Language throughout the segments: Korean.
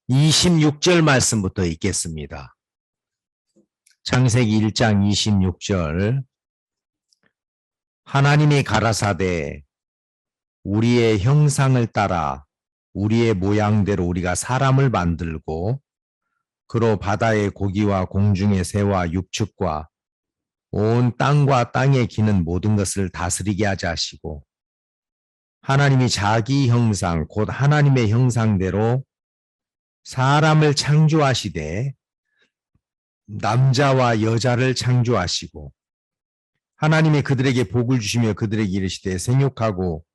26절 말씀부터 읽겠습니다. 창세기 1장 26절. 하나님이 가라사대 우리의 형상을 따라 우리의 모양대로 우리가 사람을 만들고 그로 바다의 고기와 공중의 새와 육축과 온 땅과 땅에 기는 모든 것을 다스리게 하자 하시고, 하나님이 자기 형상 곧 하나님의 형상대로 사람을 창조하시되 남자와 여자를 창조하시고, 하나님이 그들에게 복을 주시며 그들에게 이르시되 생육하고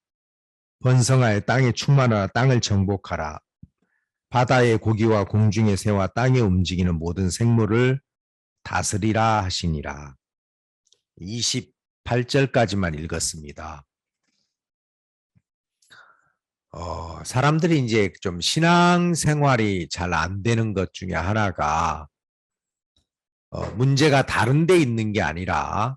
번성하여 땅에 충만하라. 땅을 정복하라. 바다의 고기와 공중의 새와 땅에 움직이는 모든 생물을 다스리라 하시니라. 28절까지만 읽었습니다. 사람들이 이제 좀 신앙생활이 잘 안 되는 것 중에 하나가 문제가 다른 데 있는 게 아니라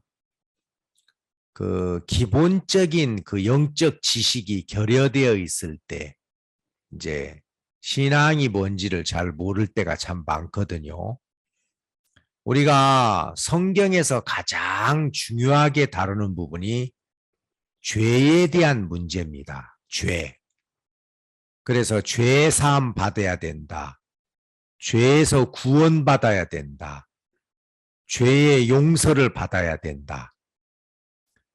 그 기본적인 그 영적 지식이 결여되어 있을 때 이제 신앙이 뭔지를 잘 모를 때가 참 많거든요. 우리가 성경에서 가장 중요하게 다루는 부분이 죄에 대한 문제입니다. 죄. 그래서 죄 사함 받아야 된다. 죄에서 구원받아야 된다. 죄의 용서를 받아야 된다.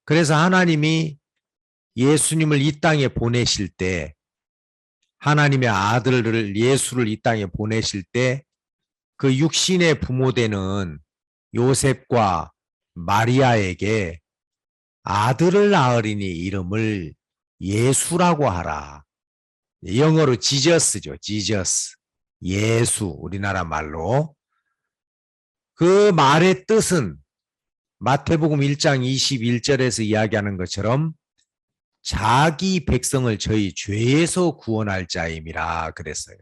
그래서 하나님이 예수님을 이 땅에 보내실 때, 하나님의 아들을 예수를 이 땅에 보내실 때 그 육신의 부모되는 요셉과 마리아에게 아들을 낳으리니 이름을 예수라고 하라. 영어로 지저스죠. 지저스. 예수. 우리나라 말로. 그 말의 뜻은 마태복음 1장 21절에서 이야기하는 것처럼 자기 백성을 저희 죄에서 구원할 자임이라 그랬어요.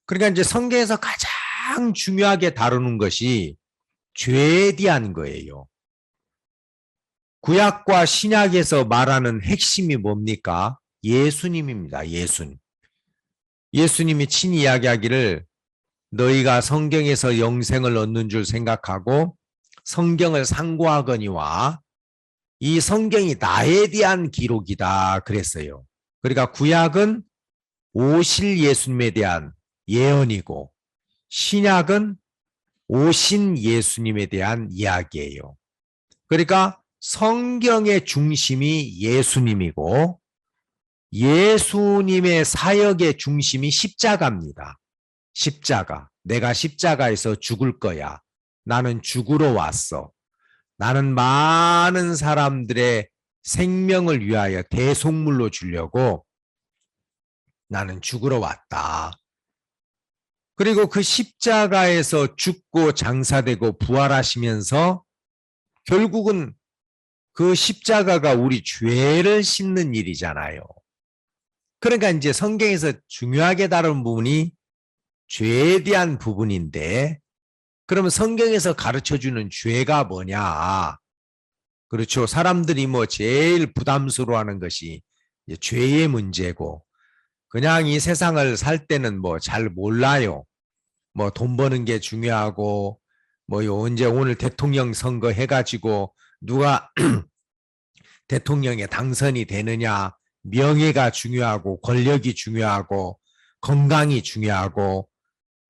그러니까 이제 성경에서 가장 중요하게 다루는 것이 죄에 대한 거예요. 구약과 신약에서 말하는 핵심이 뭡니까? 예수님입니다. 예수님. 예수님이 친히 이야기하기를 너희가 성경에서 영생을 얻는 줄 생각하고 성경을 상고하거니와 이 성경이 나에 대한 기록이다 그랬어요. 그러니까 구약은 오실 예수님에 대한 예언이고 신약은 오신 예수님에 대한 이야기예요. 그러니까 성경의 중심이 예수님이고 예수님의 사역의 중심이 십자가입니다. 십자가. 내가 십자가에서 죽을 거야. 나는 죽으러 왔어. 나는 많은 사람들의 생명을 위하여 대속물로 주려고 나는 죽으러 왔다. 그리고 그 십자가에서 죽고 장사되고 부활하시면서 결국은 그 십자가가 우리 죄를 씻는 일이잖아요. 그러니까 이제 성경에서 중요하게 다룬 부분이 죄에 대한 부분인데, 그러면 성경에서 가르쳐주는 죄가 뭐냐? 그렇죠. 사람들이 뭐 제일 부담스러워하는 것이 이제 죄의 문제고, 그냥 이 세상을 살 때는 뭐 잘 몰라요. 뭐 돈 버는 게 중요하고, 뭐 언제 오늘 대통령 선거 해가지고 누가 대통령에 당선이 되느냐, 명예가 중요하고, 권력이 중요하고, 건강이 중요하고,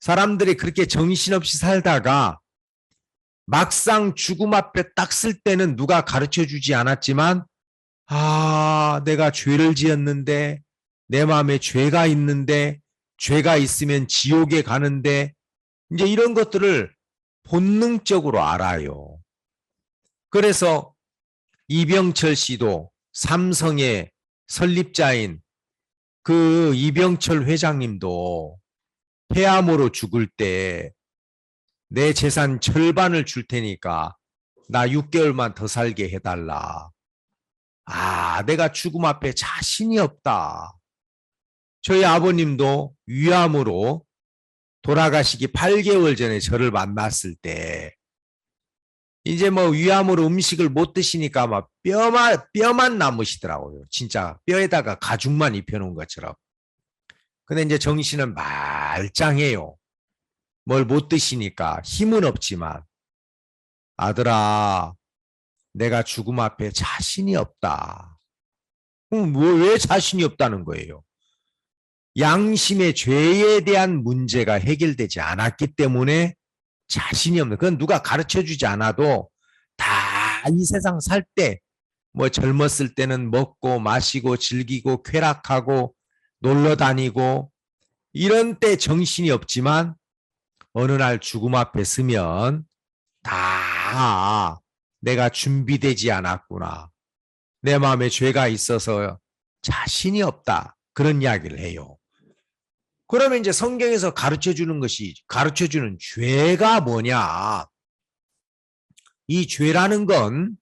사람들이 그렇게 정신없이 살다가 막상 죽음 앞에 딱 쓸 때는 누가 가르쳐 주지 않았지만, 내가 죄를 지었는데, 내 마음에 죄가 있는데, 죄가 있으면 지옥에 가는데, 이제 이런 것들을 본능적으로 알아요. 그래서 이병철 씨도 삼성의 설립자인 그 이병철 회장님도 폐암으로 죽을 때 내 재산 절반을 줄 테니까 나 6개월만 더 살게 해달라. 내가 죽음 앞에 자신이 없다. 저희 아버님도 위암으로 돌아가시기 8개월 전에 저를 만났을 때 이제 뭐 위암으로 음식을 못 드시니까 막 뼈만 남으시더라고요. 진짜 뼈에다가 가죽만 입혀놓은 것처럼. 근데 이제 정신은 말짱해요. 뭘 못 드시니까 힘은 없지만 아들아 내가 죽음 앞에 자신이 없다. 왜 자신이 없다는 거예요? 양심의 죄에 대한 문제가 해결되지 않았기 때문에 자신이 없는, 그건 누가 가르쳐주지 않아도 다 이 세상 살 때 뭐 젊었을 때는 먹고 마시고 즐기고 쾌락하고 놀러 다니고 이런 때 정신이 없지만 어느 날 죽음 앞에 서면 다 내가 준비되지 않았구나. 내 마음에 죄가 있어서 자신이 없다. 그런 이야기를 해요. 그러면 이제 성경에서 가르쳐주는 죄가 뭐냐? 이 죄라는 건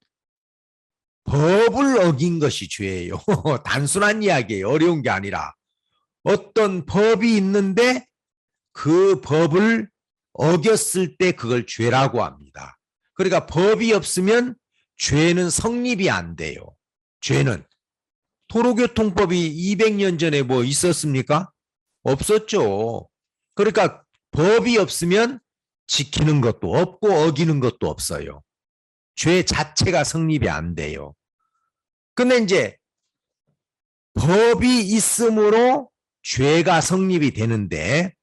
법을 어긴 것이 죄예요. 단순한 이야기예요. 어려운 게 아니라. 어떤 법이 있는데 그 법을 어겼을 때 그걸 죄라고 합니다. 그러니까 법이 없으면 죄는 성립이 안 돼요. 죄는. 도로교통법이 200년 전에 뭐 있었습니까? 없었죠. 그러니까 법이 없으면 지키는 것도 없고 어기는 것도 없어요. 죄 자체가 성립이 안 돼요. 근데 이제 법이 있으므로 죄가 성립이 되는데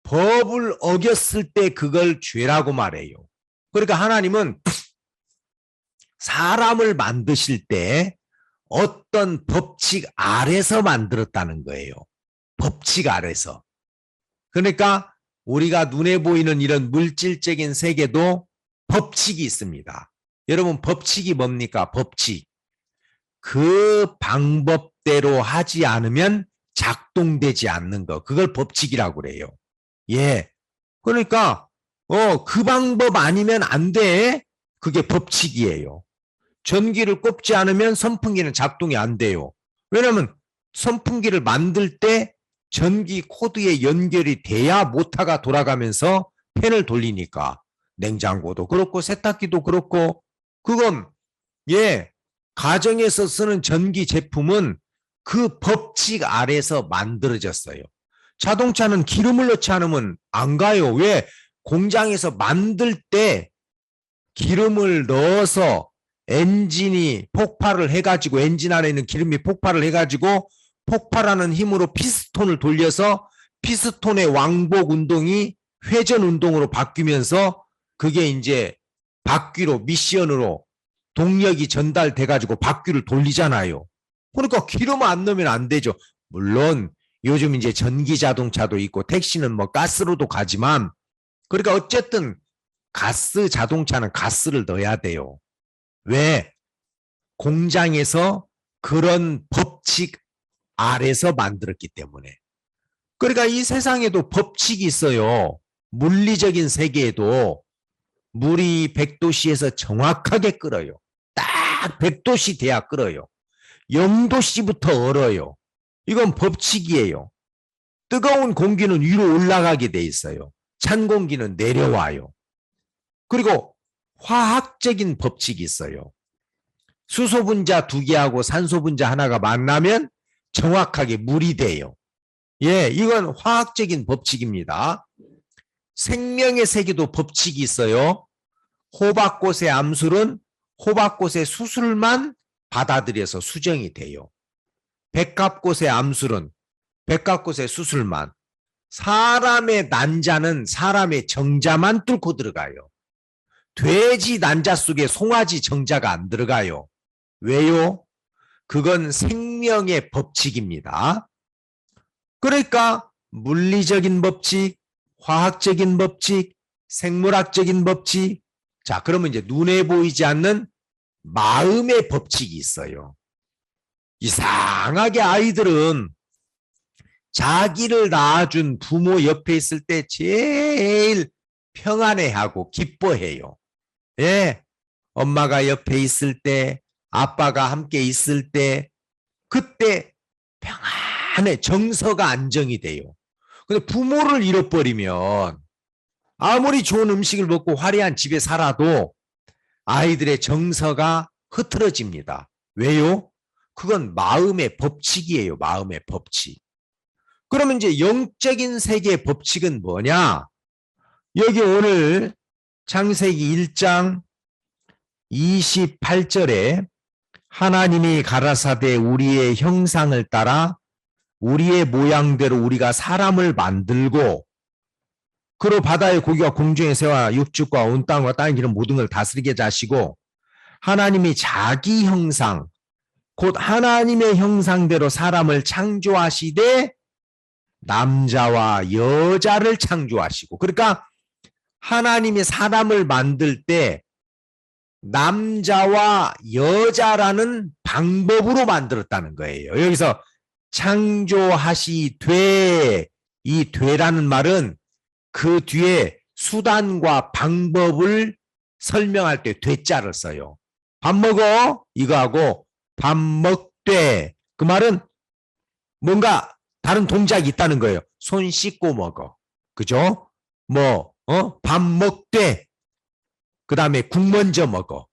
법을 어겼을 때 그걸 죄라고 말해요. 그러니까 하나님은 사람을 만드실 때 어떤 법칙 아래서 만들었다는 거예요. 법칙 아래서. 그러니까 우리가 눈에 보이는 이런 물질적인 세계도 법칙이 있습니다. 여러분 법칙이 뭡니까? 법칙. 그 방법대로 하지 않으면 작동되지 않는 거. 그걸 법칙이라고 그래요. 예. 그러니까 그 방법 아니면 안 돼. 그게 법칙이에요. 전기를 꼽지 않으면 선풍기는 작동이 안 돼요. 왜냐하면 선풍기를 만들 때 전기 코드에 연결이 돼야 모터가 돌아가면서 팬을 돌리니까. 냉장고도 그렇고 세탁기도 그렇고 그건 가정에서 쓰는 전기 제품은 그 법칙 아래서 만들어졌어요. 자동차는 기름을 넣지 않으면 안 가요. 왜? 공장에서 만들 때 기름을 넣어서 엔진이 폭발을 해가지고 엔진 안에 있는 기름이 폭발을 해가지고 폭발하는 힘으로 피스톤을 돌려서 피스톤의 왕복 운동이 회전 운동으로 바뀌면서 그게 이제 바퀴로 미션으로 동력이 전달돼가지고 바퀴를 돌리잖아요. 그러니까 기름 안 넣으면 안 되죠. 물론 요즘 이제 전기 자동차도 있고 택시는 뭐 가스로도 가지만 그러니까 어쨌든 가스 자동차는 가스를 넣어야 돼요. 왜? 공장에서 그런 법칙 아래서 만들었기 때문에. 그러니까 이 세상에도 법칙이 있어요. 물리적인 세계에도 물이 100도씨에서 정확하게 끓어요. 딱 100도씨 돼야 끓어요. 0도씨부터 얼어요. 이건 법칙이에요. 뜨거운 공기는 위로 올라가게 돼 있어요. 찬 공기는 내려와요. 그리고 화학적인 법칙이 있어요. 수소 분자 2개하고 산소 분자 하나가 만나면 정확하게 물이 돼요. 이건 화학적인 법칙입니다. 생명의 세계도 법칙이 있어요. 호박꽃의 암술은 호박꽃의 수술만 받아들여서 수정이 돼요. 백합꽃의 암술은 백합꽃의 수술만. 사람의 난자는 사람의 정자만 뚫고 들어가요. 돼지 난자 속에 송아지 정자가 안 들어가요. 왜요? 그건 생명의 법칙입니다. 그러니까 물리적인 법칙, 화학적인 법칙, 생물학적인 법칙. 자, 그러면 이제 눈에 보이지 않는 마음의 법칙이 있어요. 이상하게 아이들은 자기를 낳아준 부모 옆에 있을 때 제일 평안해하고 기뻐해요. 엄마가 옆에 있을 때, 아빠가 함께 있을 때, 그때 평안해, 정서가 안정이 돼요. 근데 부모를 잃어버리면 아무리 좋은 음식을 먹고 화려한 집에 살아도 아이들의 정서가 흐트러집니다. 왜요? 그건 마음의 법칙이에요. 마음의 법칙. 그러면 이제 영적인 세계의 법칙은 뭐냐? 여기 오늘 창세기 1장 28절에 하나님이 가라사대 우리의 형상을 따라 우리의 모양대로 우리가 사람을 만들고 그로 바다의 고기와 공중의 새와 육축과 온 땅과 땅에 기는 모든 걸 다스리게 하시고 하나님이 자기 형상 곧 하나님의 형상대로 사람을 창조하시되 남자와 여자를 창조하시고 그러니까 하나님이 사람을 만들 때 남자와 여자라는 방법으로 만들었다는 거예요. 여기서 창조하시되 이 되라는 말은 그 뒤에 수단과 방법을 설명할 때 되자를 써요. 밥 먹어 이거하고 밥 먹되 그 말은 뭔가 다른 동작이 있다는 거예요. 손 씻고 먹어. 그죠? 밥 먹되 그 다음에 국 먼저 먹어.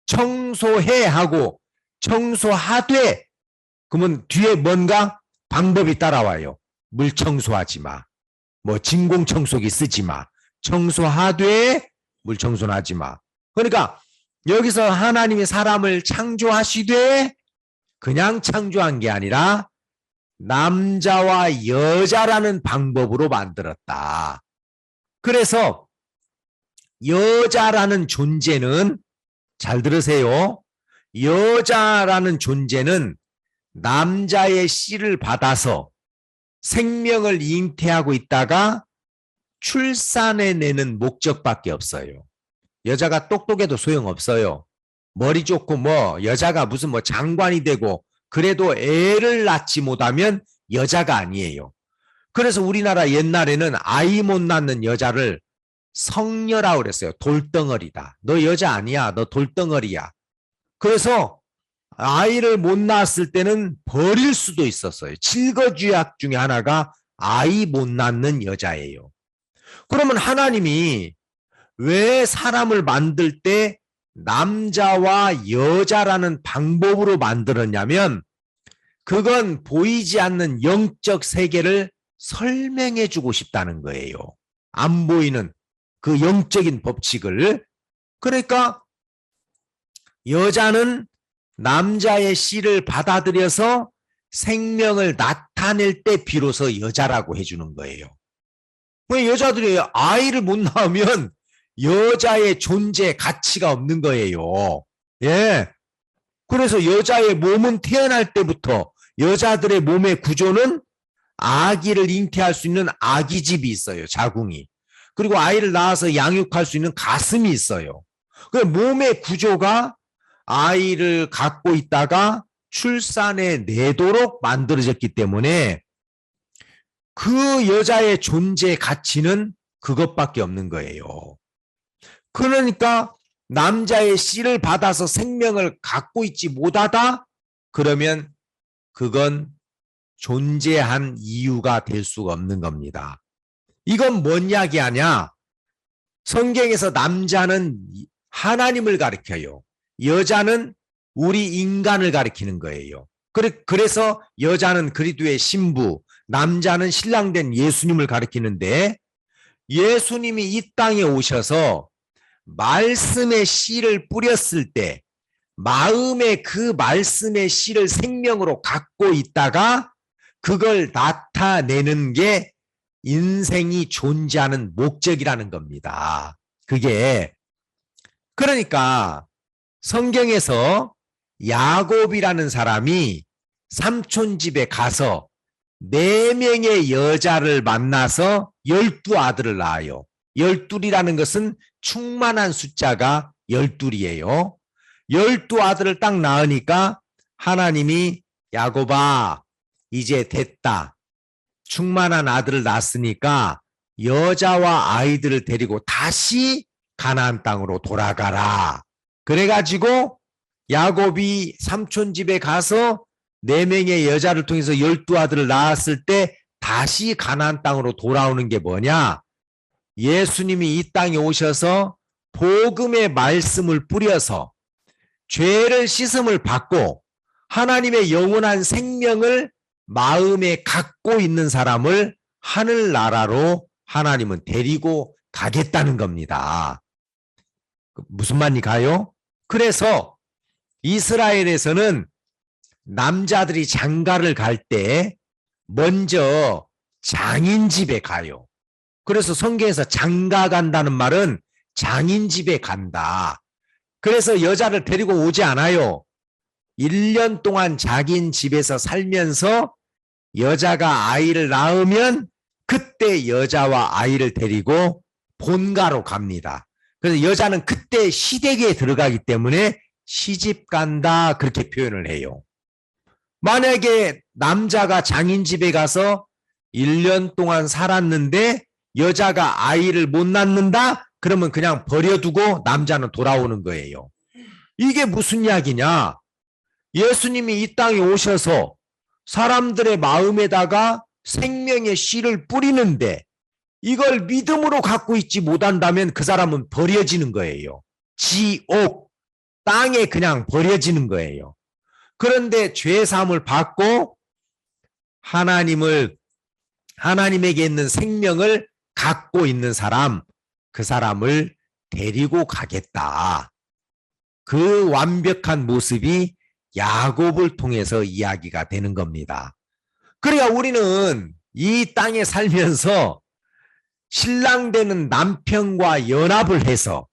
청소해 하고 청소하되 그러면 뒤에 뭔가 방법이 따라와요. 물 청소하지 마. 진공 청소기 쓰지 마. 청소하되 물 청소는 하지 마. 그러니까 여기서 하나님이 사람을 창조하시되 그냥 창조한 게 아니라 남자와 여자라는 방법으로 만들었다. 그래서 여자라는 존재는 잘 들으세요. 여자라는 존재는 남자의 씨를 받아서 생명을 잉태하고 있다가 출산해내는 목적밖에 없어요. 여자가 똑똑해도 소용없어요. 머리 좋고 여자가 무슨 장관이 되고 그래도 애를 낳지 못하면 여자가 아니에요. 그래서 우리나라 옛날에는 아이 못 낳는 여자를 성녀라고 그랬어요. 돌덩어리다. 너 여자 아니야. 너 돌덩어리야. 그래서 아이를 못 낳았을 때는 버릴 수도 있었어요. 7거주약 중에 하나가 아이 못 낳는 여자예요. 그러면 하나님이 왜 사람을 만들 때 남자와 여자라는 방법으로 만들었냐면 그건 보이지 않는 영적 세계를 설명해 주고 싶다는 거예요. 안 보이는 그 영적인 법칙을. 그러니까 여자는 남자의 씨를 받아들여서 생명을 나타낼 때 비로소 여자라고 해주는 거예요. 왜 여자들이 아이를 못 낳으면 여자의 존재 가치가 없는 거예요. 예. 그래서 여자의 몸은 태어날 때부터 여자들의 몸의 구조는 아기를 잉태할 수 있는 아기집이 있어요. 자궁이. 그리고 아이를 낳아서 양육할 수 있는 가슴이 있어요. 그 몸의 구조가 아이를 갖고 있다가 출산해 내도록 만들어졌기 때문에 그 여자의 존재 가치는 그것밖에 없는 거예요. 그러니까 남자의 씨를 받아서 생명을 갖고 있지 못하다? 그러면 그건 존재한 이유가 될 수가 없는 겁니다. 이건 뭔 이야기하냐? 성경에서 남자는 하나님을 가리켜요. 여자는 우리 인간을 가리키는 거예요. 그래서 여자는 그리스도의 신부, 남자는 신랑된 예수님을 가리키는데 예수님이 이 땅에 오셔서 말씀의 씨를 뿌렸을 때 마음에 그 말씀의 씨를 생명으로 갖고 있다가 그걸 나타내는 게 인생이 존재하는 목적이라는 겁니다. 그게 그러니까 성경에서 야곱이라는 사람이 삼촌 집에 가서 4명의 여자를 만나서 12아들을 낳아요. 12이라는 것은 충만한 숫자가 12이에요. 12아들을 딱 낳으니까 하나님이 야곱아 이제 됐다. 충만한 아들을 낳았으니까 여자와 아이들을 데리고 다시 가나안 땅으로 돌아가라. 그래가지고 야곱이 삼촌 집에 가서 4명의 여자를 통해서 12아들을 낳았을 때 다시 가나안 땅으로 돌아오는 게 뭐냐? 예수님이 이 땅에 오셔서 복음의 말씀을 뿌려서 죄를 씻음을 받고 하나님의 영원한 생명을 마음에 갖고 있는 사람을 하늘나라로 하나님은 데리고 가겠다는 겁니다. 무슨 말이 가요? 그래서 이스라엘에서는 남자들이 장가를 갈 때 먼저 장인 집에 가요. 그래서 성경에서 장가 간다는 말은 장인 집에 간다. 그래서 여자를 데리고 오지 않아요. 1년 동안 자긴 집에서 살면서 여자가 아이를 낳으면 그때 여자와 아이를 데리고 본가로 갑니다. 그래서 여자는 그때 시댁에 들어가기 때문에 시집 간다 그렇게 표현을 해요. 만약에 남자가 장인 집에 가서 1년 동안 살았는데 여자가 아이를 못 낳는다? 그러면 그냥 버려두고 남자는 돌아오는 거예요. 이게 무슨 이야기냐? 예수님이 이 땅에 오셔서 사람들의 마음에다가 생명의 씨를 뿌리는데 이걸 믿음으로 갖고 있지 못한다면 그 사람은 버려지는 거예요. 지옥, 땅에 그냥 버려지는 거예요. 그런데 죄사함을 받고 하나님에게 있는 생명을 갖고 있는 사람, 그 사람을 데리고 가겠다. 그 완벽한 모습이 야곱을 통해서 이야기가 되는 겁니다. 그러니까 우리는 이 땅에 살면서 신랑 되는 남편과 연합을 해서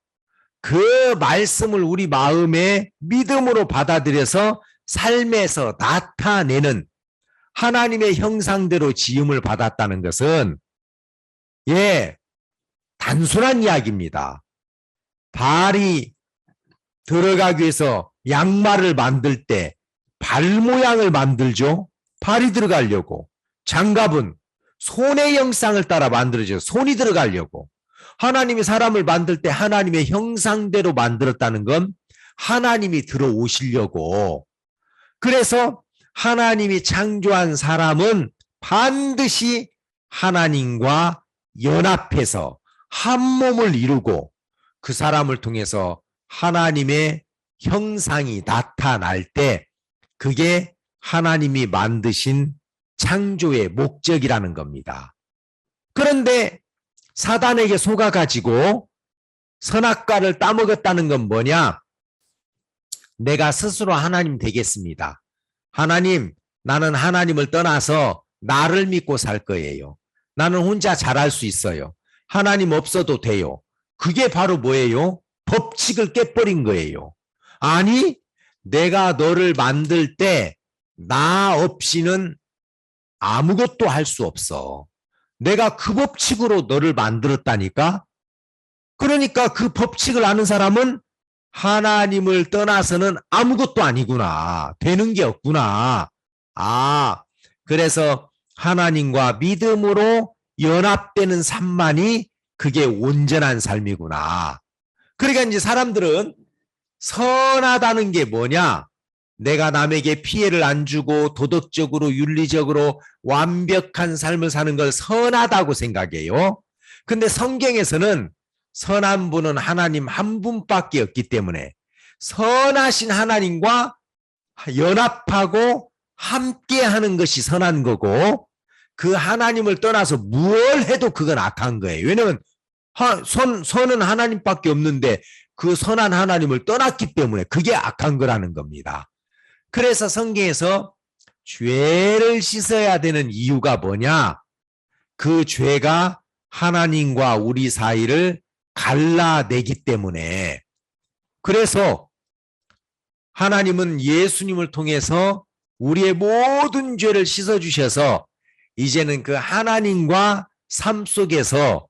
그 말씀을 우리 마음에 믿음으로 받아들여서 삶에서 나타내는 하나님의 형상대로 지음을 받았다는 것은 단순한 이야기입니다. 발이 들어가기 위해서 양말을 만들 때 발 모양을 만들죠. 발이 들어가려고. 장갑은 손의 형상을 따라 만들어져 손이 들어가려고. 하나님이 사람을 만들 때 하나님의 형상대로 만들었다는 건 하나님이 들어오시려고. 그래서 하나님이 창조한 사람은 반드시 하나님과 연합해서 한 몸을 이루고 그 사람을 통해서 하나님의 형상이 나타날 때 그게 하나님이 만드신 창조의 목적이라는 겁니다. 그런데 사단에게 속아가지고 선악과를 따먹었다는 건 뭐냐? 내가 스스로 하나님 되겠습니다. 하나님, 나는 하나님을 떠나서 나를 믿고 살 거예요. 나는 혼자 잘할 수 있어요. 하나님 없어도 돼요. 그게 바로 뭐예요? 법칙을 깨버린 거예요. 아니, 내가 너를 만들 때 나 없이는 아무것도 할 수 없어. 내가 그 법칙으로 너를 만들었다니까? 그러니까 그 법칙을 아는 사람은 하나님을 떠나서는 아무것도 아니구나. 되는 게 없구나. 그래서 하나님과 믿음으로 연합되는 삶만이 그게 온전한 삶이구나. 그러니까 이제 사람들은 선하다는 게 뭐냐? 내가 남에게 피해를 안 주고 도덕적으로 윤리적으로 완벽한 삶을 사는 걸 선하다고 생각해요. 근데 성경에서는 선한 분은 하나님 한 분밖에 없기 때문에 선하신 하나님과 연합하고 함께하는 것이 선한 거고 그 하나님을 떠나서 무엇을 해도 그건 악한 거예요. 왜냐하면 선은 하나님밖에 없는데 그 선한 하나님을 떠났기 때문에 그게 악한 거라는 겁니다. 그래서 성경에서 죄를 씻어야 되는 이유가 뭐냐? 그 죄가 하나님과 우리 사이를 갈라내기 때문에. 그래서 하나님은 예수님을 통해서 우리의 모든 죄를 씻어주셔서 이제는 그 하나님과 삶 속에서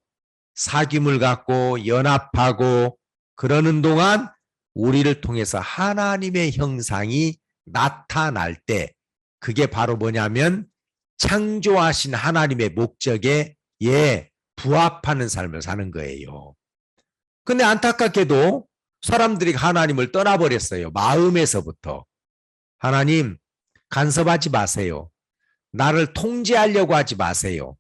사귐을 갖고 연합하고 그러는 동안 우리를 통해서 하나님의 형상이 나타날 때 그게 바로 뭐냐면 창조하신 하나님의 목적에 부합하는 삶을 사는 거예요. 근데 안타깝게도 사람들이 하나님을 떠나버렸어요. 마음에서부터. 하나님, 간섭하지 마세요. 나를 통제하려고 하지 마세요.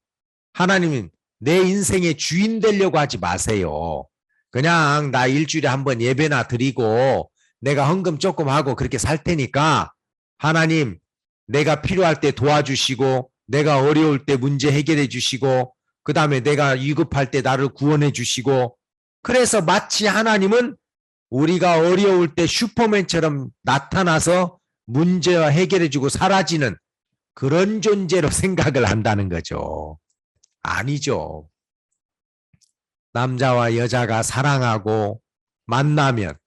하나님은 내 인생의 주인 되려고 하지 마세요. 그냥 나 일주일에 한번 예배나 드리고 내가 헌금 조금 하고 그렇게 살 테니까 하나님 내가 필요할 때 도와주시고 내가 어려울 때 문제 해결해 주시고 그 다음에 내가 위급할 때 나를 구원해 주시고 그래서 마치 하나님은 우리가 어려울 때 슈퍼맨처럼 나타나서 문제 해결해 주고 사라지는 그런 존재로 생각을 한다는 거죠. 아니죠. 남자와 여자가 사랑하고 만나면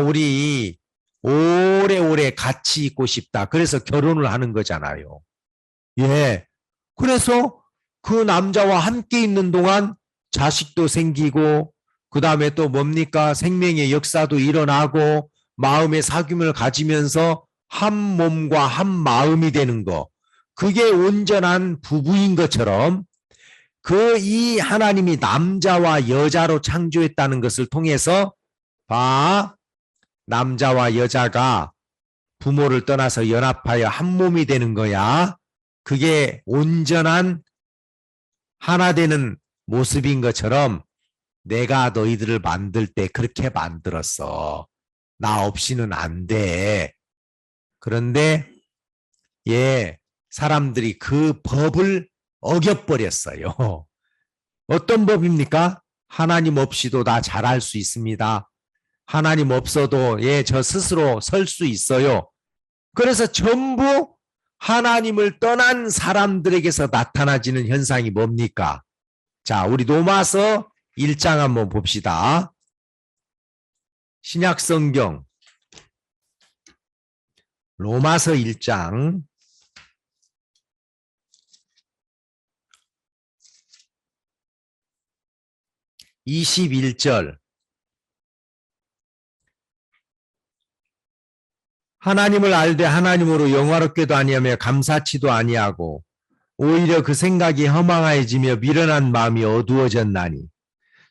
우리 오래오래 같이 있고 싶다. 그래서 결혼을 하는 거잖아요. 예. 그래서 그 남자와 함께 있는 동안 자식도 생기고 그 다음에 또 뭡니까? 생명의 역사도 일어나고 마음의 사귐을 가지면서 한 몸과 한 마음이 되는 거. 그게 온전한 부부인 것처럼 이 하나님이 남자와 여자로 창조했다는 것을 통해서 남자와 여자가 부모를 떠나서 연합하여 한 몸이 되는 거야. 그게 온전한 하나 되는 모습인 것처럼 내가 너희들을 만들 때 그렇게 만들었어. 나 없이는 안 돼. 그런데 사람들이 그 법을 어겨버렸어요. 어떤 법입니까? 하나님 없이도 나 잘할 수 있습니다. 하나님 없어도 저 스스로 설 수 있어요. 그래서 전부 하나님을 떠난 사람들에게서 나타나지는 현상이 뭡니까? 자, 우리 로마서 1장 한번 봅시다. 신약성경 로마서 1장 21절 하나님을 알되 하나님으로 영화롭게도 아니하며 감사치도 아니하고 오히려 그 생각이 허망해지며 미련한 마음이 어두워졌나니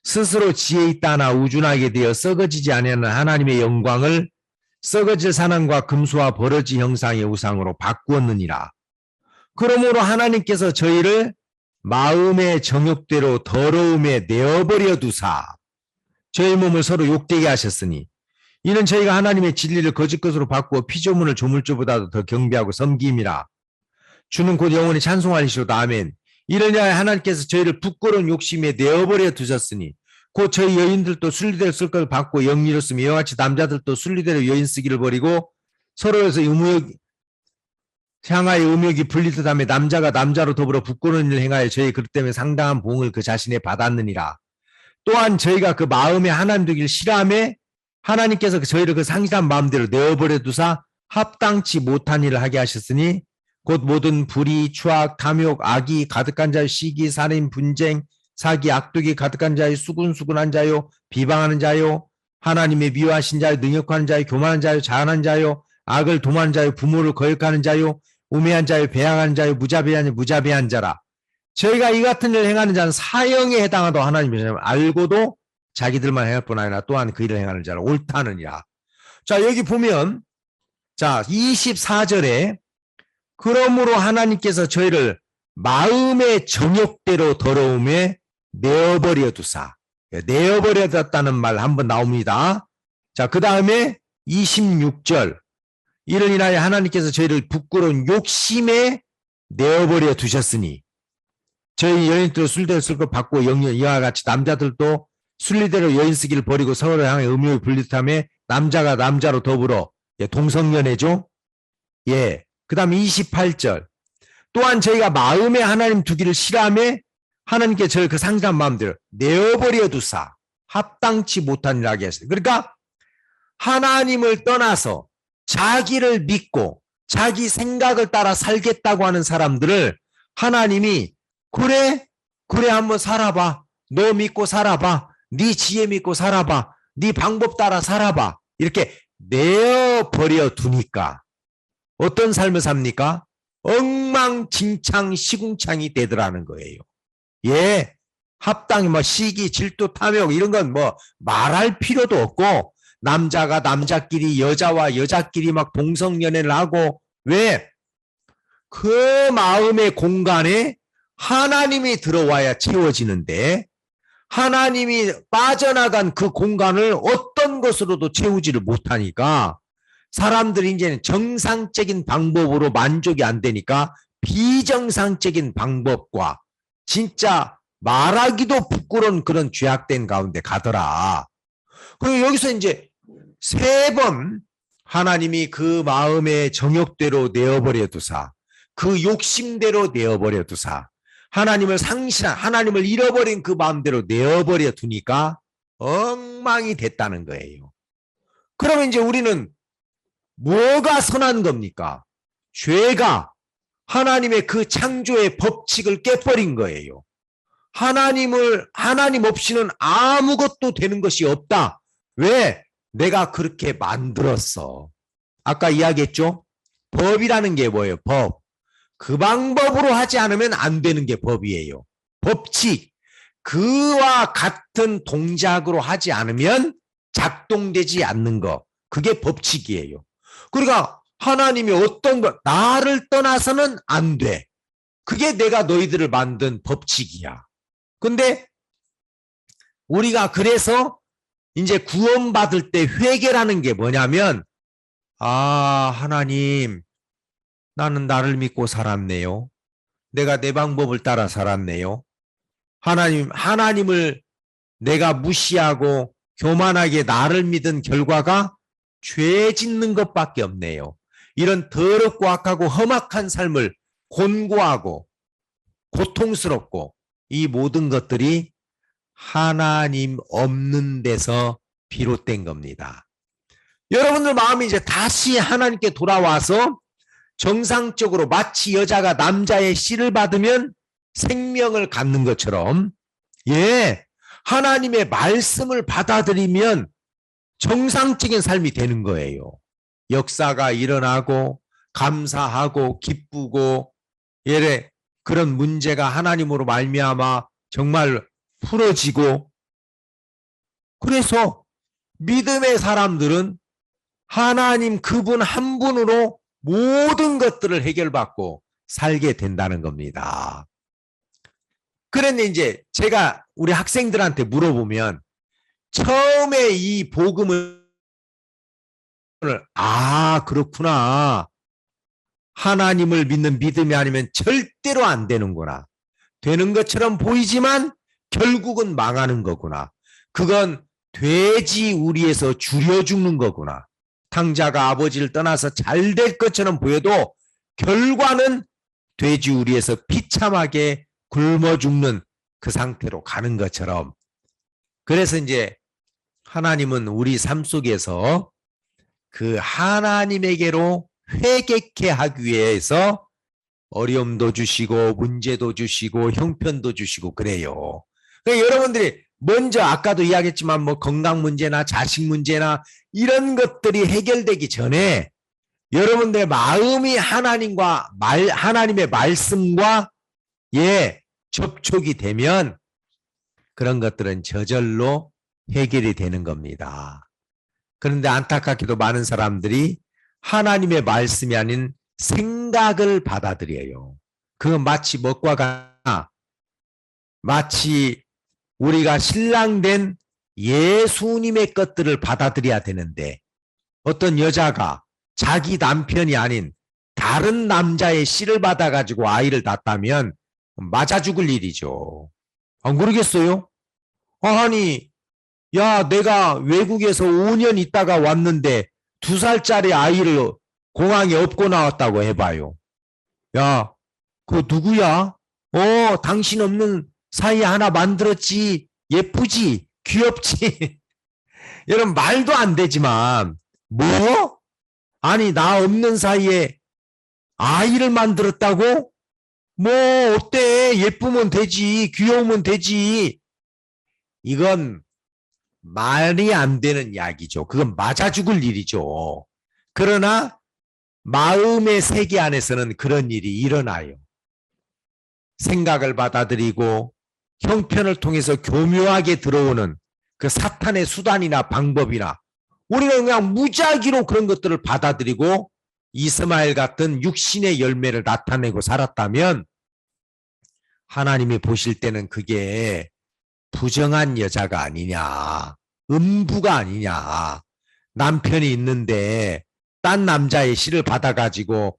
스스로 지혜 있다나 우준하게 되어 썩어지지 아니하는 하나님의 영광을 썩어질 사람과 금수와 버러지 형상의 우상으로 바꾸었느니라. 그러므로 하나님께서 저희를 마음의 정욕대로 더러움에 내어버려 두사 저희 몸을 서로 욕되게 하셨으니 이는 저희가 하나님의 진리를 거짓 것으로 바꾸어 피조물을 조물주보다도 더 경배하고 섬김이라. 주는 곧 영원히 찬송하시로다. 아멘. 이러냐 하나님께서 저희를 부끄러운 욕심에 내어버려 두셨으니 곧 저희 여인들도 순리대로 쓸 것을 받고 영리로 쓰며 이와 같이 남자들도 순리대로 여인 쓰기를 버리고 서로에서 향하여 음욕이 분리듯 하며 남자가 남자로 더불어 부끄러운 일을 행하여 저희 그릇 때문에 상당한 봉을 그 자신에 받았느니라. 또한 저희가 그 마음에 하나님 되기를 싫어하며 하나님께서 저희를 그 상실한 마음대로 내어버려 두사 합당치 못한 일을 하게 하셨으니 곧 모든 불의, 추악, 탐욕, 악이 가득한 자요, 시기, 살인, 분쟁, 사기, 악독이 가득한 자요, 수군수군한 자요, 비방하는 자요, 하나님의 미워하신 자요, 능욕하는 자요, 교만한 자요, 자한한 자요, 악을 도모하는 자요, 부모를 거역하는 자요, 우매한 자요, 배양하는 자요, 무자비한 자라. 저희가 이 같은 일을 행하는 자는 사형에 해당하다고 하나님이 알고도 자기들만 행할 뿐 아니라 또한 그 일을 행하는 자는 옳다느니라. 자, 여기 보면 자 24절에 그러므로 하나님께서 저희를 마음의 정욕대로 더러움에 내어버려 두사. 내어버려 뒀다는 말 한번 나옵니다. 자, 그 다음에 26절 이를 인하여 하나님께서 저희를 부끄러운 욕심에 내어버려 두셨으니 저희 여인들도 순리대로 쓸 것 받고 이와 같이 남자들도 순리대로 여인 쓰기를 버리고 서로를 향해 음욕이 분리하며 남자가 남자로 더불어 동성연애죠. 그 다음에 28절 또한 저희가 마음에 하나님 두기를 싫어하며 하나님께 저를 그 상실한 마음대로 내어버려 두사 합당치 못한 일을 하게 하셨어요. 그러니까 하나님을 떠나서 자기를 믿고 자기 생각을 따라 살겠다고 하는 사람들을 하나님이 그래 한번 살아봐. 너 믿고 살아봐. 네 지혜 믿고 살아봐. 네 방법 따라 살아봐. 이렇게 내어버려 두니까 어떤 삶을 삽니까? 엉망진창 시궁창이 되더라는 거예요. 합당이 시기, 질투, 탐욕 이런 건 말할 필요도 없고 남자가 남자끼리 여자와 여자끼리 막 동성연애를 하고 왜? 그 마음의 공간에 하나님이 들어와야 채워지는데 하나님이 빠져나간 그 공간을 어떤 것으로도 채우지를 못하니까 사람들이 이제는 정상적인 방법으로 만족이 안 되니까 비정상적인 방법과 진짜 말하기도 부끄러운 그런 죄악된 가운데 가더라. 그리고 여기서 이제 3번 하나님이 그 마음의 정욕대로 내어버려 두사, 그 욕심대로 내어버려 두사, 하나님을 하나님을 잃어버린 그 마음대로 내어버려 두니까 엉망이 됐다는 거예요. 그러면 이제 우리는 뭐가 선한 겁니까? 죄가 하나님의 그 창조의 법칙을 깨버린 거예요. 하나님 없이는 아무것도 되는 것이 없다. 왜? 내가 그렇게 만들었어. 아까 이야기했죠? 법이라는 게 뭐예요? 법. 그 방법으로 하지 않으면 안 되는 게 법이에요. 법칙. 그와 같은 동작으로 하지 않으면 작동되지 않는 거. 그게 법칙이에요. 그러니까 하나님이 어떤 것, 나를 떠나서는 안 돼. 그게 내가 너희들을 만든 법칙이야. 근데 우리가 그래서 이제 구원받을 때 회개라는 게 뭐냐면, 하나님, 나는 나를 믿고 살았네요. 내가 내 방법을 따라 살았네요. 하나님을 내가 무시하고 교만하게 나를 믿은 결과가 죄 짓는 것밖에 없네요. 이런 더럽고 악하고 험악한 삶을 곤고하고 고통스럽고 이 모든 것들이 하나님 없는 데서 비롯된 겁니다. 여러분들 마음이 이제 다시 하나님께 돌아와서 정상적으로 마치 여자가 남자의 씨를 받으면 생명을 갖는 것처럼, 하나님의 말씀을 받아들이면 정상적인 삶이 되는 거예요. 역사가 일어나고 감사하고 기쁘고 그런 문제가 하나님으로 말미암아 정말 풀어지고, 그래서 믿음의 사람들은 하나님 그분 한 분으로 모든 것들을 해결받고 살게 된다는 겁니다. 그런데 이제 제가 우리 학생들한테 물어보면 처음에 이 복음을 그렇구나. 하나님을 믿는 믿음이 아니면 절대로 안 되는구나. 되는 것처럼 보이지만 결국은 망하는 거구나. 그건 돼지우리에서 줄여 죽는 거구나. 탕자가 아버지를 떠나서 잘 될 것처럼 보여도 결과는 돼지우리에서 비참하게 굶어 죽는 그 상태로 가는 것처럼. 그래서 이제 하나님은 우리 삶 속에서 그 하나님에게로 회개케 하기 위해서 어려움도 주시고 문제도 주시고 형편도 주시고 그래요. 그러니까 여러분들이 먼저 아까도 이야기했지만 뭐 건강 문제나 자식 문제나 이런 것들이 해결되기 전에 여러분들의 마음이 하나님의 말씀과 접촉이 되면 그런 것들은 저절로 해결이 되는 겁니다. 그런데 안타깝게도 많은 사람들이 하나님의 말씀이 아닌 생각을 받아들여요. 그건 마치 먹과 같아. 마치 우리가 신랑된 예수님의 것들을 받아들여야 되는데 어떤 여자가 자기 남편이 아닌 다른 남자의 씨를 받아가지고 아이를 낳았다면 맞아 죽을 일이죠. 안 그러겠어요? 아니, 야, 내가 외국에서 5년 있다가 왔는데 2살짜리 아이를 공항에 업고 나왔다고 해봐요. 야, 그거 누구야? 당신 없는 사이에 하나 만들었지. 예쁘지? 귀엽지? 여러분, 말도 안 되지만, 뭐? 아니, 나 없는 사이에 아이를 만들었다고? 뭐, 어때? 예쁘면 되지. 귀여우면 되지. 이건 말이 안 되는 이야기죠. 그건 맞아 죽을 일이죠. 그러나 마음의 세계 안에서는 그런 일이 일어나요. 생각을 받아들이고 형편을 통해서 교묘하게 들어오는 그 사탄의 수단이나 방법이나 우리가 그냥 무작위로 그런 것들을 받아들이고 이스마엘 같은 육신의 열매를 나타내고 살았다면 하나님이 보실 때는 그게 부정한 여자가 아니냐, 음부가 아니냐, 남편이 있는데 딴 남자의 씨를 받아가지고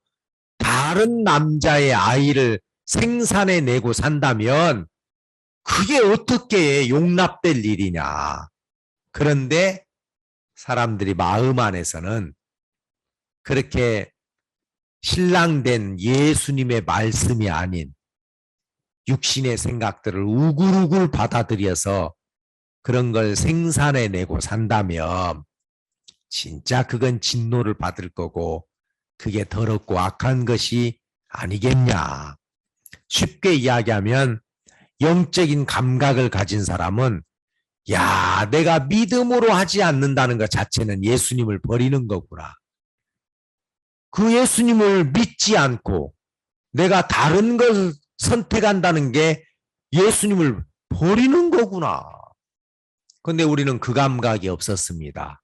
다른 남자의 아이를 생산해내고 산다면 그게 어떻게 용납될 일이냐. 그런데 사람들이 마음 안에서는 그렇게 신랑된 예수님의 말씀이 아닌 육신의 생각들을 우글우글 받아들여서 그런 걸 생산해내고 산다면 진짜 그건 진노를 받을 거고 그게 더럽고 악한 것이 아니겠냐. 쉽게 이야기하면 영적인 감각을 가진 사람은 야, 내가 믿음으로 하지 않는다는 것 자체는 예수님을 버리는 거구나. 그 예수님을 믿지 않고 내가 다른 걸 선택한다는 게 예수님을 버리는 거구나. 근데 우리는 그 감각이 없었습니다.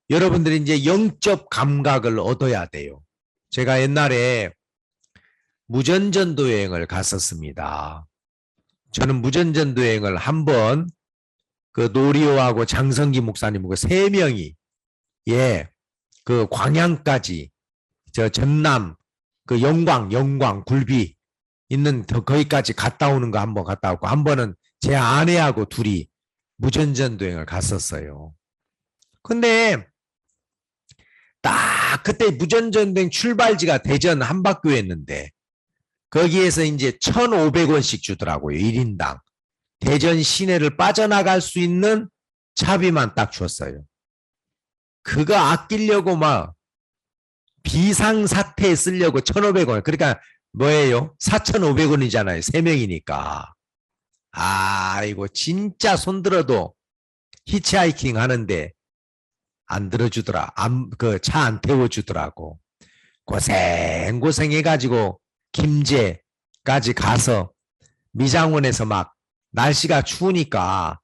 여러분들이 이제 영적 감각을 얻어야 돼요. 제가 옛날에 무전전도 여행을 갔었습니다. 저는 무전전도 여행을 한번 그 노리오하고 장성기 목사님하고 세 명이 그 광양까지 저 전남 그 영광 굴비 있는 거기까지 갔다 오는 거 한번 갔다 왔고 한 번은 제 아내하고 둘이 무전전도 여행을 갔었어요. 근데 딱 그때 무전전도 여행 출발지가 대전 한박교였는데 거기에서 이제 1,500원씩 주더라고요. 1인당. 대전 시내를 빠져나갈 수 있는 차비만 딱 줬어요. 그거 아끼려고 막 비상사태에 쓰려고 1,500원. 그러니까 뭐예요? 4,500원이잖아요. 3명이니까. 이거 진짜 손들어도 히치하이킹 하는데 안 들어주더라. 그 차 안 태워주더라고. 고생해가지고 김제까지 가서 미장원에서 막 날씨가 추우니까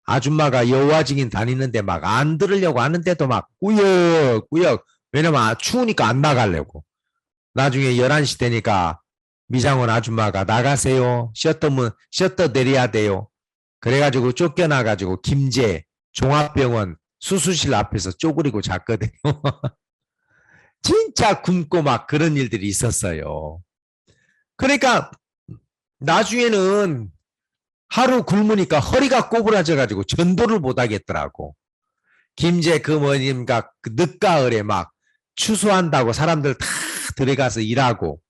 아줌마가 여우와 증인 다니는데 막 안 들으려고 하는데도 막 꾸역꾸역 왜냐면 추우니까 안 나가려고. 나중에 11시 되니까 미장원 아줌마가 나가세요. 셔터 내려야 돼요. 그래가지고 쫓겨나가지고 김제 종합병원 수술실 앞에서 쪼그리고 잤거든요. 진짜 굶고 막 그런 일들이 있었어요. 그러니까 나중에는 하루 굶으니까 허리가 꼬부라져가지고 전도를 못 하겠더라고. 김제 그 뭐님가 그 늦가을에 막 추수한다고 사람들 다 들어가서 일하고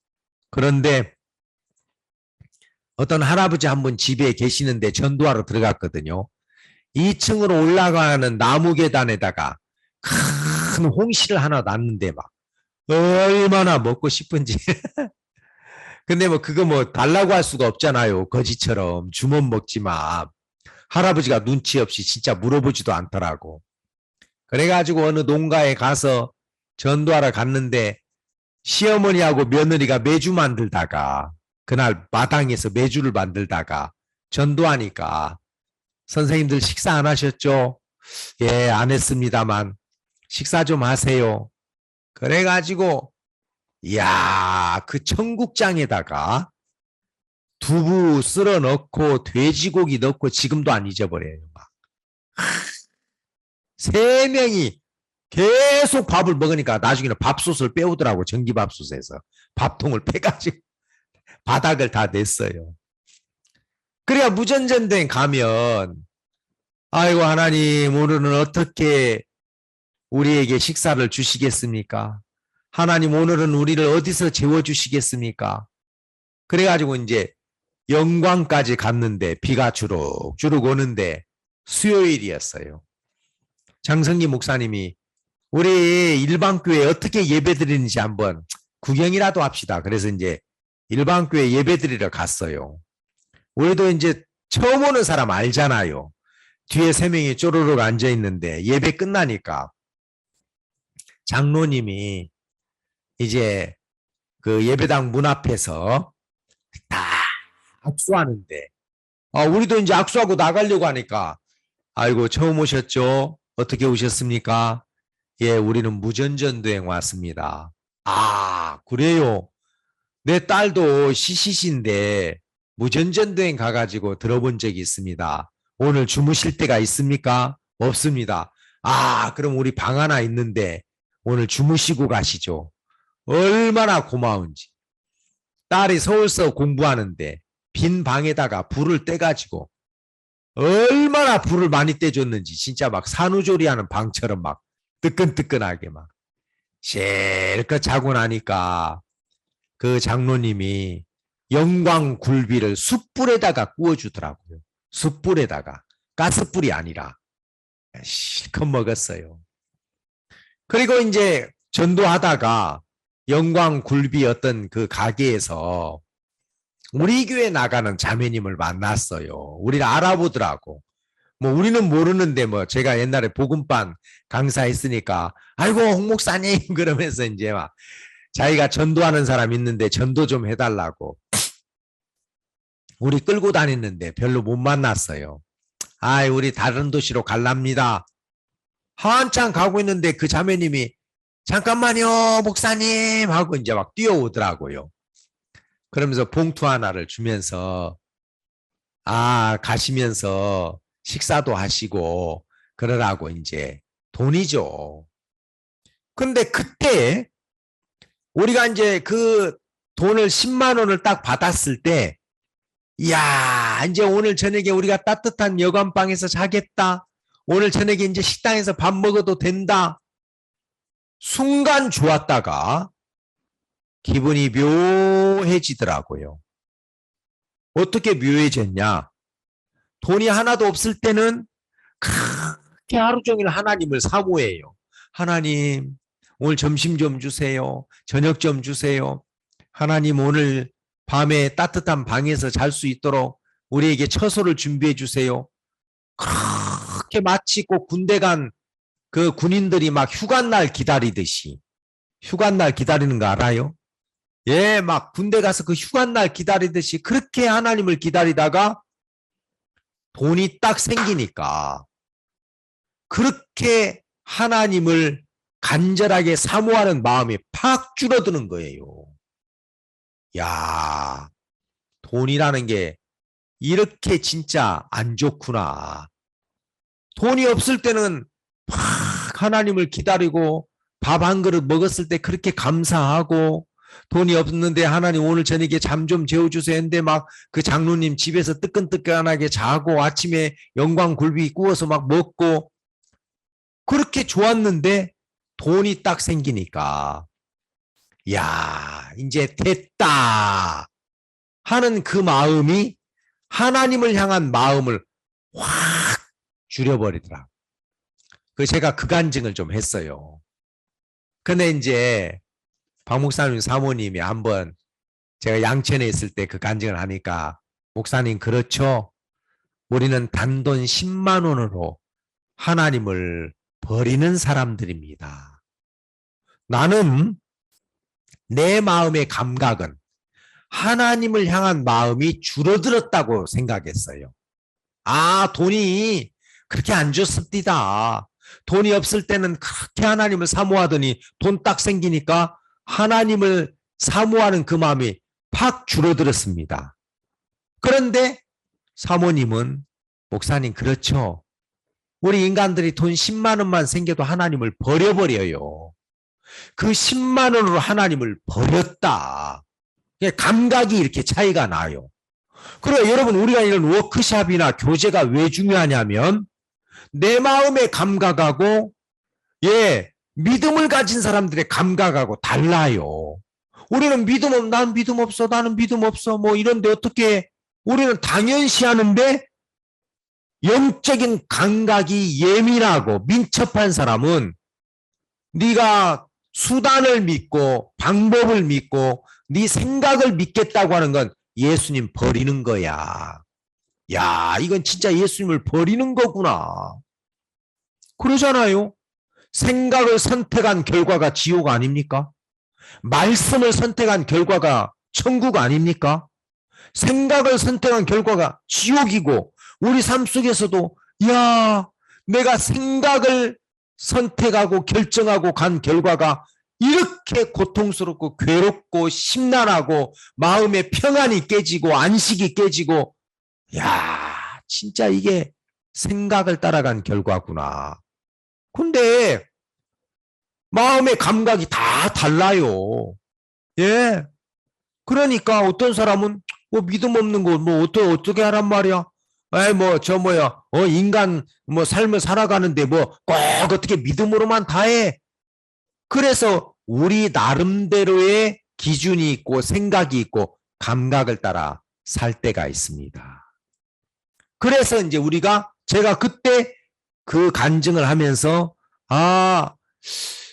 그런데 어떤 할아버지 한 분 집에 계시는데 전도하러 들어갔거든요. 2층으로 올라가는 나무 계단에다가 큰 홍시를 하나 놨는데 막 얼마나 먹고 싶은지. 근데 뭐 그거 뭐 달라고 할 수가 없잖아요. 거지처럼 주문 먹지 마. 할아버지가 눈치 없이 진짜 물어보지도 않더라고. 그래가지고 어느 농가에 가서 전도하러 갔는데 시어머니하고 며느리가 매주 만들다가 그날 마당에서 매주를 만들다가 전도하니까 선생님들 식사 안 하셨죠? 예, 안 했습니다만 식사 좀 하세요. 그래가지고 이야, 그 청국장에다가 두부 쓸어 넣고 돼지고기 넣고 지금도 안 잊어버려요. 막. 3명이 계속 밥을 먹으니까 나중에는 밥솥을 빼오더라고. 전기밥솥에서 밥통을 빼가지고 바닥을 다 냈어요. 그래야 무전전도행 가면 아이고 하나님 오늘은 어떻게 우리에게 식사를 주시겠습니까? 하나님 오늘은 우리를 어디서 재워주시겠습니까? 그래가지고 이제 영광까지 갔는데 비가 주룩주룩 오는데 수요일이었어요. 장성기 목사님이 우리 일반교회 어떻게 예배드리는지 한번 구경이라도 합시다. 그래서 이제 일반교회 예배드리러 갔어요. 우리도 이제 처음 오는 사람 알잖아요. 뒤에 3명이 쪼르륵 앉아있는데 예배 끝나니까 장로님이 이제 그 예배당 문 앞에서 다 악수하는데 우리도 이제 악수하고 나가려고 하니까 아이고 처음 오셨죠? 어떻게 오셨습니까? 예, 우리는 무전전도행 왔습니다. 그래요? 내 딸도 시시신데 무전전도행 가가지고 들어본 적이 있습니다. 오늘 주무실 때가 있습니까? 없습니다. 그럼 우리 방 하나 있는데 오늘 주무시고 가시죠. 얼마나 고마운지. 딸이 서울서 공부하는데 빈 방에다가 불을 떼가지고 얼마나 불을 많이 떼줬는지 진짜 막 산후조리하는 방처럼 막 뜨끈뜨끈하게 막 실컷 자고 나니까 그 장로님이 영광굴비를 숯불에다가 구워주더라고요. 숯불에다가. 가스불이 아니라 실컷 먹었어요. 그리고 이제 전도하다가 영광굴비 어떤 그 가게에서 우리 교회 나가는 자매님을 만났어요. 우리를 알아보더라고. 뭐 우리는 모르는데 뭐 제가 옛날에 복음반 강사했으니까 아이고 홍 목사님 그러면서 이제 막 자기가 전도하는 사람 있는데 전도 좀 해달라고 우리 끌고 다녔는데 별로 못 만났어요. 아이 우리 다른 도시로 갈랍니다. 한참 가고 있는데 그 자매님이 잠깐만요 목사님 하고 이제 막 뛰어오더라고요. 그러면서 봉투 하나를 주면서 가시면서 식사도 하시고 그러라고 이제 돈이죠. 근데 그때 우리가 이제 그 돈을 10만 원을 딱 받았을 때 이야 이제 오늘 저녁에 우리가 따뜻한 여관방에서 자겠다. 오늘 저녁에 이제 식당에서 밥 먹어도 된다. 순간 좋았다가 기분이 묘해지더라고요. 어떻게 묘해졌냐? 돈이 하나도 없을 때는 그렇게 하루 종일 하나님을 사모해요. 하나님, 오늘 점심 좀 주세요. 저녁 좀 주세요. 하나님, 오늘 밤에 따뜻한 방에서 잘 수 있도록 우리에게 처소를 준비해 주세요. 그렇게 마치 꼭 군대 간 그 군인들이 막 휴관날 기다리듯이. 휴관날 기다리는 거 알아요? 예, 막 군대 가서 그 휴관날 기다리듯이 그렇게 하나님을 기다리다가 돈이 딱 생기니까 그렇게 하나님을 간절하게 사모하는 마음이 팍 줄어드는 거예요. 야, 돈이라는 게 이렇게 진짜 안 좋구나. 돈이 없을 때는 막 하나님을 기다리고 밥 한 그릇 먹었을 때 그렇게 감사하고 돈이 없는데 하나님 오늘 저녁에 잠 좀 재워주세요 했는데 막 그 장로님 집에서 뜨끈뜨끈하게 자고 아침에 영광굴비 구워서 막 먹고 그렇게 좋았는데 돈이 딱 생기니까 야 이제 됐다 하는 그 마음이 하나님을 향한 마음을 확 줄여버리더라. 그 제가 그 간증을 좀 했어요. 근데 이제 박 목사님 사모님이 한번 제가 양천에 있을 때 그 간증을 하니까 목사님 그렇죠? 우리는 단돈 10만 원으로 하나님을 버리는 사람들입니다. 나는 내 마음의 감각은 하나님을 향한 마음이 줄어들었다고 생각했어요. 돈이 그렇게 안 좋습니다. 돈이 없을 때는 그렇게 하나님을 사모하더니 돈 딱 생기니까 하나님을 사모하는 그 마음이 팍 줄어들었습니다. 그런데 사모님은 목사님 그렇죠. 우리 인간들이 돈 10만 원만 생겨도 하나님을 버려버려요. 그 10만 원으로 하나님을 버렸다. 감각이 이렇게 차이가 나요. 그래 여러분 우리가 이런 워크숍이나 교제가 왜 중요하냐면 내 마음의 감각하고 믿음을 가진 사람들의 감각하고 달라요. 우리는 난 믿음 없어 나는 믿음 없어 뭐 이런데 어떻게 우리는 당연시 하는데 영적인 감각이 예민하고 민첩한 사람은 네가 수단을 믿고 방법을 믿고 네 생각을 믿겠다고 하는 건 예수님 버리는 거야. 야, 이건 진짜 예수님을 버리는 거구나. 그러잖아요. 생각을 선택한 결과가 지옥 아닙니까? 말씀을 선택한 결과가 천국 아닙니까? 생각을 선택한 결과가 지옥이고 우리 삶 속에서도 내가 생각을 선택하고 결정하고 간 결과가 이렇게 고통스럽고 괴롭고 심란하고 마음의 평안이 깨지고 안식이 깨지고 진짜 이게 생각을 따라간 결과구나. 근데 마음의 감각이 다 달라요. 예. 그러니까 어떤 사람은 뭐 믿음 없는 거 뭐 어떻게 하란 말이야? 에이 뭐 저 뭐야 인간 뭐 삶을 살아가는데 뭐 꼭 어떻게 믿음으로만 다 해. 그래서 우리 나름대로의 기준이 있고 생각이 있고 감각을 따라 살 때가 있습니다. 그래서 이제 제가 그때 그 간증을 하면서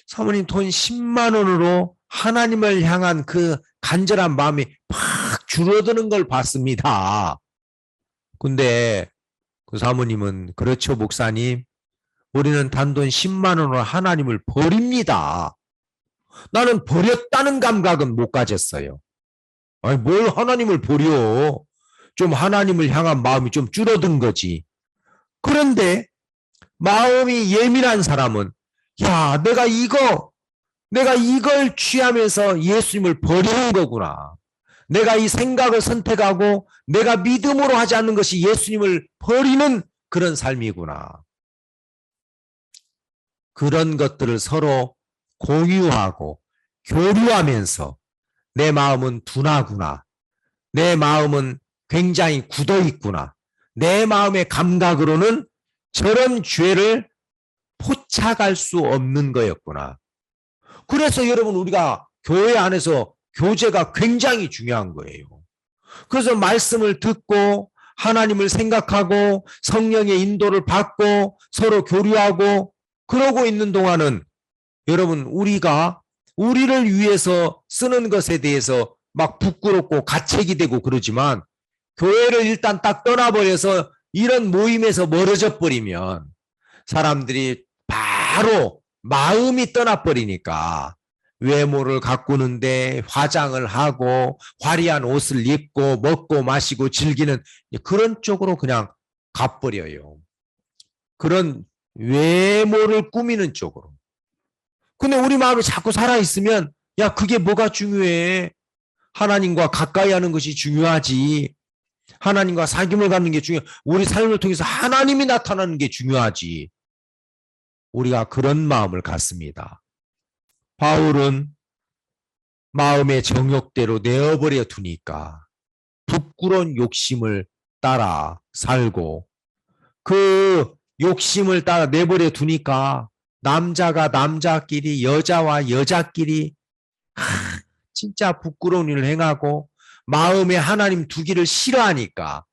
사모님 돈 10만 원으로 하나님을 향한 그 간절한 마음이 팍 줄어드는 걸 봤습니다. 근데 그 사모님은 그렇죠 목사님, 우리는 단돈 10만 원으로 하나님을 버립니다. 나는 버렸다는 감각은 못 가졌어요. 아니 뭘 하나님을 버려. 좀 하나님을 향한 마음이 좀 줄어든 거지. 그런데 마음이 예민한 사람은 야 내가 이걸 취하면서 예수님을 버리는 거구나. 내가 이 생각을 선택하고 내가 믿음으로 하지 않는 것이 예수님을 버리는 그런 삶이구나. 그런 것들을 서로 공유하고 교류하면서 내 마음은 둔하구나. 내 마음은 굉장히 굳어 있구나. 내 마음의 감각으로는 저런 죄를 포착할 수 없는 거였구나. 그래서 여러분 우리가 교회 안에서 교제가 굉장히 중요한 거예요. 그래서 말씀을 듣고 하나님을 생각하고 성령의 인도를 받고 서로 교류하고 그러고 있는 동안은 여러분 우리가 우리를 위해서 쓰는 것에 대해서 막 부끄럽고 가책이 되고 그러지만 교회를 일단 딱 떠나버려서 이런 모임에서 멀어져 버리면 사람들이 바로 마음이 떠나버리니까 외모를 가꾸는데 화장을 하고 화려한 옷을 입고 먹고 마시고 즐기는 그런 쪽으로 그냥 가버려요. 그런 외모를 꾸미는 쪽으로. 근데 우리 마음이 자꾸 살아있으면 야 그게 뭐가 중요해. 하나님과 가까이 하는 것이 중요하지. 하나님과 사귐을 갖는 게 중요해. 우리 삶을 통해서 하나님이 나타나는 게 중요하지. 우리가 그런 마음을 갖습니다. 바울은 마음의 정욕대로 내어버려 두니까 부끄러운 욕심을 따라 살고 그 욕심을 따라 내버려 두니까 남자가 남자끼리 여자와 여자끼리 진짜 부끄러운 일을 행하고 마음에 하나님 두기를 싫어하니까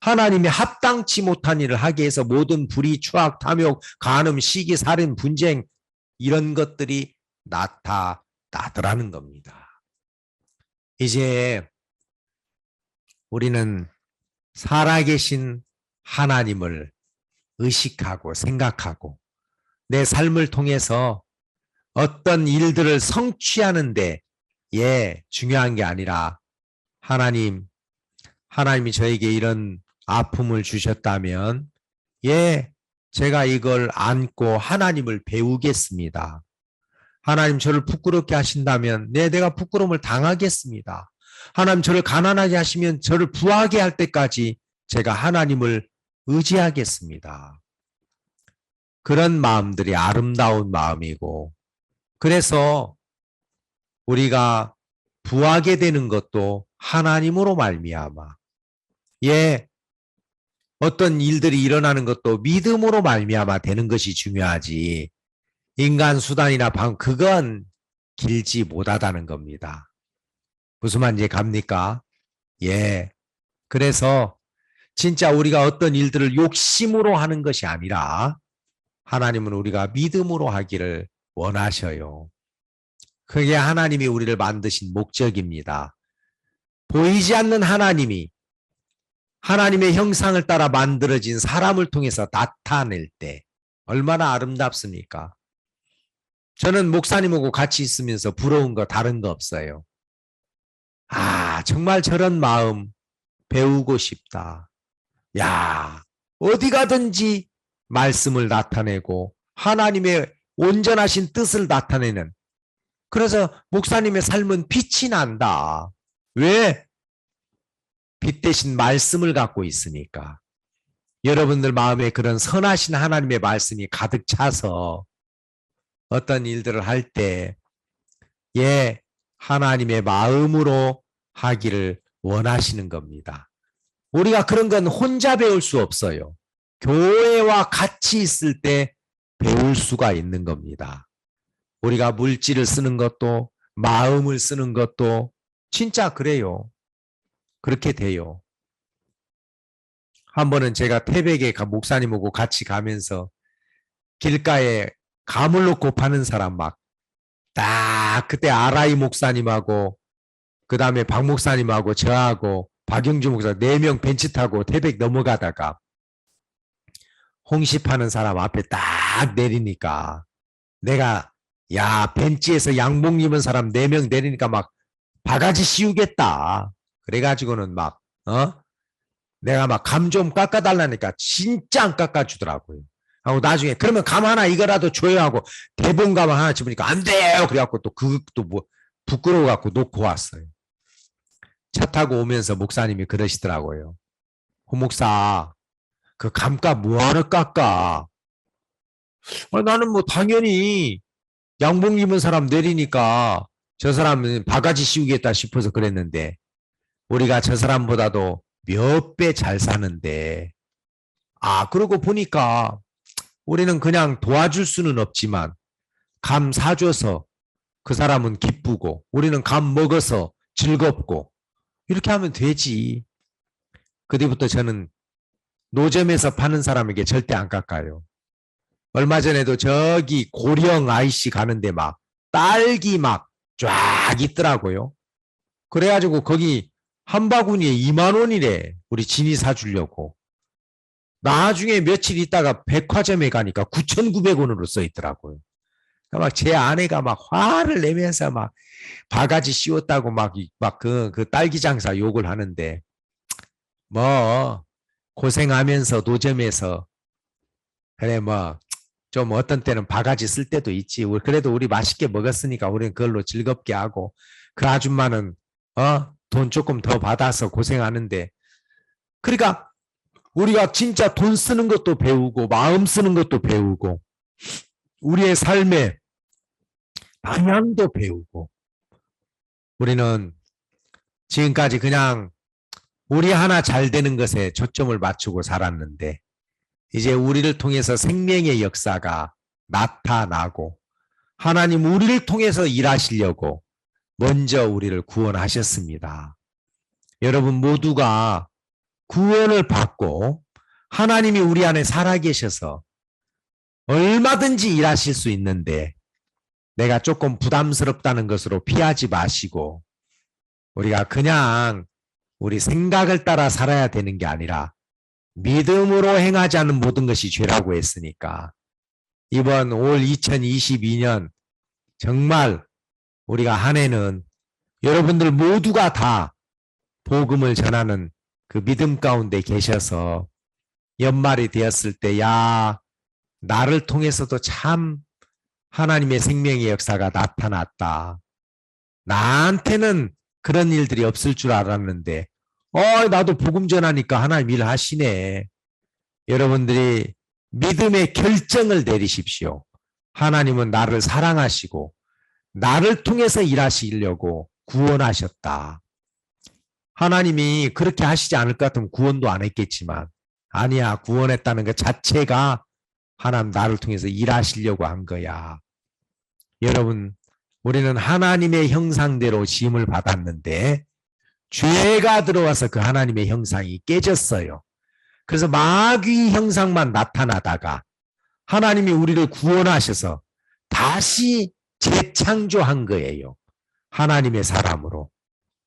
하나님이 합당치 못한 일을 하게 해서 모든 불의, 추악, 탐욕, 간음, 시기, 살인, 분쟁 이런 것들이 나타나더라는 겁니다. 이제 우리는 살아계신 하나님을 의식하고 생각하고 내 삶을 통해서 어떤 일들을 성취하는데 중요한 게 아니라 하나님이 저에게 이런 아픔을 주셨다면 제가 이걸 안고 하나님을 배우겠습니다. 하나님 저를 부끄럽게 하신다면 내가 부끄러움을 당하겠습니다. 하나님 저를 가난하게 하시면 저를 부하게 할 때까지 제가 하나님을 의지하겠습니다. 그런 마음들이 아름다운 마음이고 그래서 우리가 부하게 되는 것도 하나님으로 말미암아 어떤 일들이 일어나는 것도 믿음으로 말미암아 되는 것이 중요하지 인간 수단이나 그건 길지 못하다는 겁니다. 무슨 말인지 갑니까? 그래서 진짜 우리가 어떤 일들을 욕심으로 하는 것이 아니라 하나님은 우리가 믿음으로 하기를 원하셔요. 그게 하나님이 우리를 만드신 목적입니다. 보이지 않는 하나님이 하나님의 형상을 따라 만들어진 사람을 통해서 나타낼 때 얼마나 아름답습니까? 저는 목사님하고 같이 있으면서 부러운 거 다른 거 없어요. 정말 저런 마음 배우고 싶다. 어디 가든지 말씀을 나타내고 하나님의 온전하신 뜻을 나타내는 그래서 목사님의 삶은 빛이 난다. 왜? 빛 대신 말씀을 갖고 있으니까. 여러분들 마음에 그런 선하신 하나님의 말씀이 가득 차서 어떤 일들을 할 때, 예, 하나님의 마음으로 하기를 원하시는 겁니다. 우리가 그런 건 혼자 배울 수 없어요. 교회와 같이 있을 때 배울 수가 있는 겁니다. 우리가 물질을 쓰는 것도, 마음을 쓰는 것도 진짜 그래요. 그렇게 돼요. 한 번은 제가 태백에 목사님하고 같이 가면서 길가에 가물 놓고 파는 사람 막 딱 그때 아라이 목사님하고 그 다음에 박 목사님하고 저하고 박영주 목사 4명 벤치 타고 태백 넘어가다가 홍시 파는 사람 앞에 딱 내리니까 내가 야 벤치에서 양복 입은 사람 4명 내리니까 막 바가지 씌우겠다. 그래가지고는 막 내가 막 감 좀 깎아달라니까 진짜 안 깎아주더라고요. 하고 나중에 그러면 감 하나 이거라도 줘야 하고 대본 감 하나 집으니까 안 돼요. 그래갖고 또 그것도 뭐 부끄러워갖고 놓고 왔어요. 차 타고 오면서 목사님이 그러시더라고요. 호 목사 그 감값 뭐하러 깎아? 나는 뭐 당연히 양복 입은 사람 내리니까 저 사람은 바가지 씌우겠다 싶어서 그랬는데 우리가 저 사람보다도 몇 배 잘 사는데 그러고 보니까 우리는 그냥 도와줄 수는 없지만 감 사줘서 그 사람은 기쁘고 우리는 감 먹어서 즐겁고 이렇게 하면 되지. 그 뒤부터 저는 노점에서 파는 사람에게 절대 안 깎아요. 얼마 전에도 저기 고령 IC 가는데 막 딸기 막 쫙 있더라고요. 그래가지고 거기 한 바구니에 2만 원이래. 우리 진이 사주려고. 나중에 며칠 있다가 백화점에 가니까 9,900원으로 써 있더라고요. 막 제 아내가 막 화를 내면서 막 바가지 씌웠다고 막 그 딸기 장사 욕을 하는데 뭐 고생하면서 노점에서 그래 뭐 좀 어떤 때는 바가지 쓸 때도 있지. 그래도 우리 맛있게 먹었으니까 우리는 그걸로 즐겁게 하고 그 아줌마는 돈 조금 더 받아서 고생하는데 그러니까 우리가 진짜 돈 쓰는 것도 배우고 마음 쓰는 것도 배우고 우리의 삶의 방향도 배우고 우리는 지금까지 그냥 우리 하나 잘 되는 것에 초점을 맞추고 살았는데 이제 우리를 통해서 생명의 역사가 나타나고 하나님 우리를 통해서 일하시려고 먼저 우리를 구원하셨습니다. 여러분 모두가 구원을 받고 하나님이 우리 안에 살아계셔서 얼마든지 일하실 수 있는데 내가 조금 부담스럽다는 것으로 피하지 마시고 우리가 그냥 우리 생각을 따라 살아야 되는 게 아니라 믿음으로 행하지 않는 모든 것이 죄라고 했으니까 이번 올 2022년 정말 우리가 한 해는 여러분들 모두가 다 복음을 전하는 그 믿음 가운데 계셔서 연말이 되었을 때 야 나를 통해서도 참 하나님의 생명의 역사가 나타났다. 나한테는 그런 일들이 없을 줄 알았는데 나도 복음 전하니까 하나님 일 하시네. 여러분들이 믿음의 결정을 내리십시오. 하나님은 나를 사랑하시고 나를 통해서 일하시려고 구원하셨다. 하나님이 그렇게 하시지 않을 것 같으면 구원도 안 했겠지만 아니야 구원했다는 것 자체가 하나님 나를 통해서 일하시려고 한 거야. 여러분 우리는 하나님의 형상대로 지음을 받았는데 죄가 들어와서 그 하나님의 형상이 깨졌어요. 그래서 마귀 형상만 나타나다가 하나님이 우리를 구원하셔서 다시 재창조한 거예요. 하나님의 사람으로.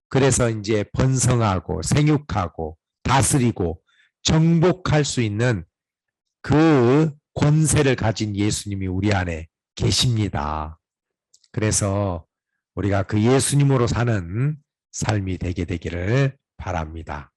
그래서 이제 번성하고 생육하고 다스리고 정복할 수 있는 그 권세를 가진 예수님이 우리 안에 계십니다. 그래서 우리가 그 예수님으로 사는 삶이 되게 되기를 바랍니다.